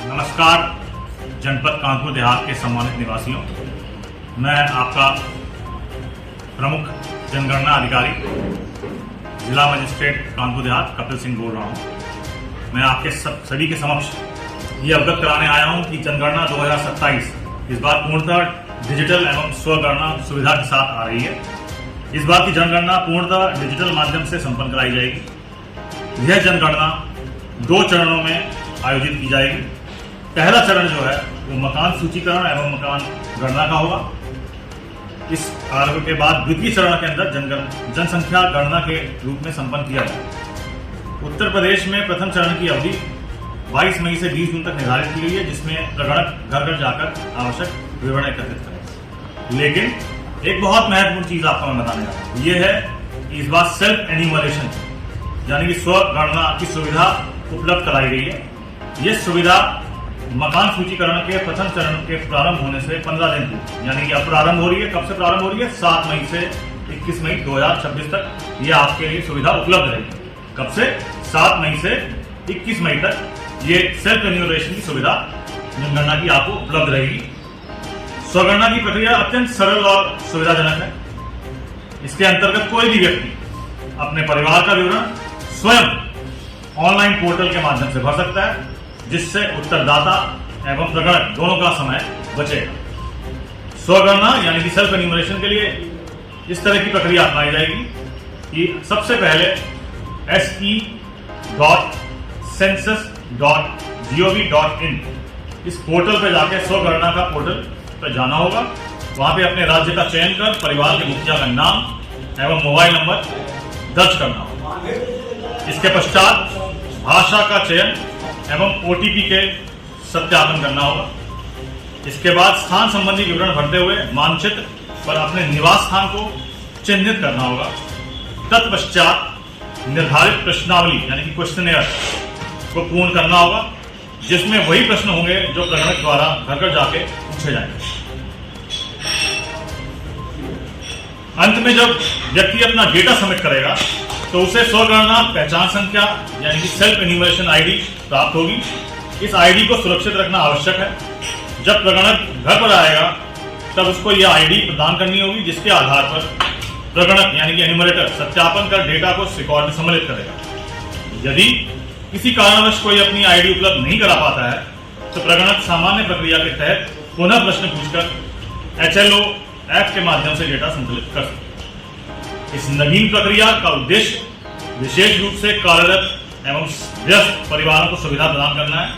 नमस्कार जनपद कानपुर देहात के सम्मानित निवासियों, मैं आपका प्रमुख जनगणना अधिकारी जिला मजिस्ट्रेट कानपुर देहात कपिल सिंह बोल रहा हूं। मैं आपके सभी के समक्ष ये अवगत कराने आया हूं कि जनगणना 2027 इस बार पूर्णतः डिजिटल एवं स्वगणना सुविधा के साथ आ रही है। इस बार की जनगणना पूर्णतः डिजिटल माध्यम से संपन्न कराई जाएगी। यह जनगणना 2 चरणों में आयोजित की जाएगी। पहला चरण जो है वो मकान सूचीकरण एवं मकान गणना का होगा। इस कार्य के बाद द्वितीय चरण के अंदर जनसंख्या गणना के रूप में संपन्न किया जाएगा। उत्तर प्रदेश में प्रथम चरण की अवधि 22 मई से 20 जून तक निर्धारित की गई है, जिसमें प्रगणक घर घर जाकर आवश्यक विवरण एकत्रित करें। लेकिन एक बहुत महत्वपूर्ण चीज आपको मैं बताने जा रहा हूं, ये है कि इस बार सेल्फ एन्यूमरेशन यानी कि स्व गणना की सुविधा उपलब्ध कराई गई है। ये सुविधा मकान सूचीकरण के प्रथम चरण के प्रारंभ होने से 15 दिन पूर्व, यानी कि अब प्रारंभ हो रही है। कब से प्रारंभ हो रही है? 7 मई से 21 मई 2026 तक ये आपके लिए सुविधा उपलब्ध रहेगी। कब से? 7 मई से 21 मई तक ये सेल्फ एन्यूमरेशन की सुविधा जनगणना की आपको उपलब्ध रहेगी। स्वगणना की प्रक्रिया अत्यंत सरल और सुविधाजनक है। इसके अंतर्गत कोई भी व्यक्ति अपने परिवार का विवरण स्वयं ऑनलाइन पोर्टल के माध्यम से भर सकता है, जिससे उत्तरदाता एवं प्रगणक दोनों का समय बचेगा। स्वगणना यानी कि सेल्फ एन्यूमरेशन के लिए इस तरह की प्रक्रिया अपनाई जाएगी कि सबसे पहले se.census.gov.in इस पोर्टल पर जाके स्वगणना का पोर्टल पर जाना होगा। वहां पे अपने राज्य का चयन कर परिवार के मुखिया का नाम एवं मोबाइल नंबर दर्ज करना होगा। इसके पश्चात भाषा का चयन एवं ओटीपी के सत्यापन करना होगा। इसके बाद स्थान संबंधी विवरण भरते हुए मानचित्र पर अपने निवास स्थान को चिन्हित करना होगा। तत्पश्चात निर्धारित प्रश्नावली यानी कि क्वेश्चनेयर को पूर्ण करना होगा, जिसमें वही प्रश्न होंगे जो प्रगणक द्वारा घर घर जाके पूछे जाएंगे। अंत में जब व्यक्ति अपना डेटा सबमिट करेगा तो उसे स्वगणना पहचान संख्या यानी कि सेल्फ एन्यूमरेशन आईडी प्राप्त होगी। इस आईडी को सुरक्षित रखना आवश्यक है। जब प्रगणक घर पर आएगा तब उसको यह आईडी प्रदान करनी होगी, जिसके आधार पर प्रगणक यानी कि एन्यूमरेटर सत्यापन कर डेटा को रिकॉर्ड में सम्मिलित करेगा। यदि किसी कारणवश कोई अपनी आईडी उपलब्ध नहीं करा पाता है तो प्रगणक सामान्य प्रक्रिया के तहत पुनः प्रश्न पूछकर HLO ऐप के माध्यम से डेटा संकलित कर सकते हैं। इस नवीन प्रक्रिया का उद्देश्य विशेष रूप से कार्यरत एवं व्यस्त परिवारों को सुविधा प्रदान करना है,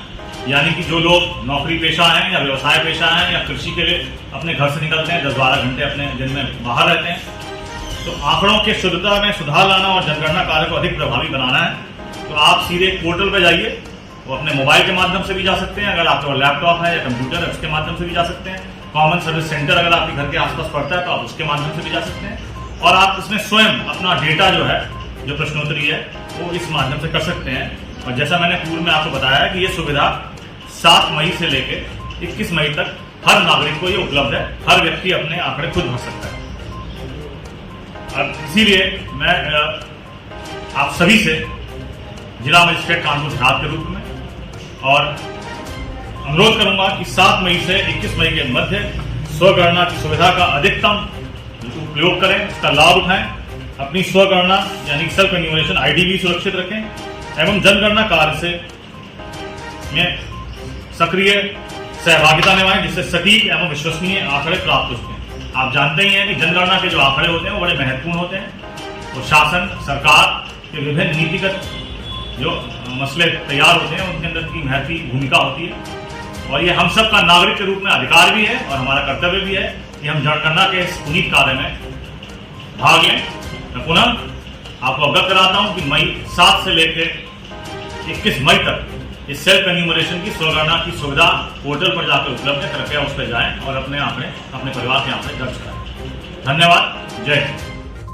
यानी कि जो लोग नौकरी पेशा हैं या व्यवसाय पेशा हैं या कृषि के लिए अपने घर से निकलते हैं, 10-12 घंटे अपने दिन में बाहर रहते हैं, तो आंकड़ों के शुद्धता में सुधार लाना और जनगणना कार्य को अधिक प्रभावी बनाना है। तो आप सीधे पोर्टल पर जाइए। वो अपने मोबाइल के माध्यम से भी जा सकते हैं, अगर आपके पास लैपटॉप है या कंप्यूटर है उसके माध्यम से भी जा सकते हैं। कॉमन सर्विस सेंटर अगर आपके घर के आसपास पड़ता है तो आप उसके माध्यम से भी जा सकते हैं, और आप उसमें स्वयं अपना डेटा जो है, जो प्रश्नोत्तरी है, वो इस माध्यम से कर सकते हैं। और जैसा मैंने पूर्व में आपको बताया कि ये सुविधा 7 मई से लेकर 21 मई तक हर नागरिक को ये उपलब्ध है। हर व्यक्ति अपने आंकड़े खुद भर सकता है। अब इसीलिए मैं आप सभी से जिला मजिस्ट्रेट कानपुर देहात के रूप में और अनुरोध करूंगा कि 7 मई से 21 मई के मध्य स्वगणना की सुविधा का अधिकतम उपयोग करें, इसका लाभ उठाएं, अपनी स्वगणना यानी सेल्फ एन्यूमरेशन आईडी भी सुरक्षित रखें एवं जनगणना कार्य से में सक्रिय सहभागिता निभाएं, जिससे सटीक एवं विश्वसनीय आंकड़े प्राप्त हो सकें। आप जानते ही हैं कि जनगणना के जो आंकड़े होते हैं वो बड़े महत्वपूर्ण होते हैं। तो शासन, सरकार के विभिन्न नीतिगत जो मसले तैयार होते हैं उनके अंदर की महत्वपूर्ण भूमिका होती है, और ये हम सब का नागरिक के रूप में अधिकार भी है और हमारा कर्तव्य भी है कि हम जनगणना के इस पुनीत कार्य में भाग लें। मैं पुनः आपको अवगत कराता हूं कि मई 7 से लेकर 21 मई तक इस सेल्फ एन्यूमरेशन की स्वगणना की सुविधा पोर्टल पर जाकर उपलब्ध है। कृपया उस पर जाएं और अपने आंकड़े, अपने परिवार के आंकड़े दर्ज कराएं। धन्यवाद। जय हिंद।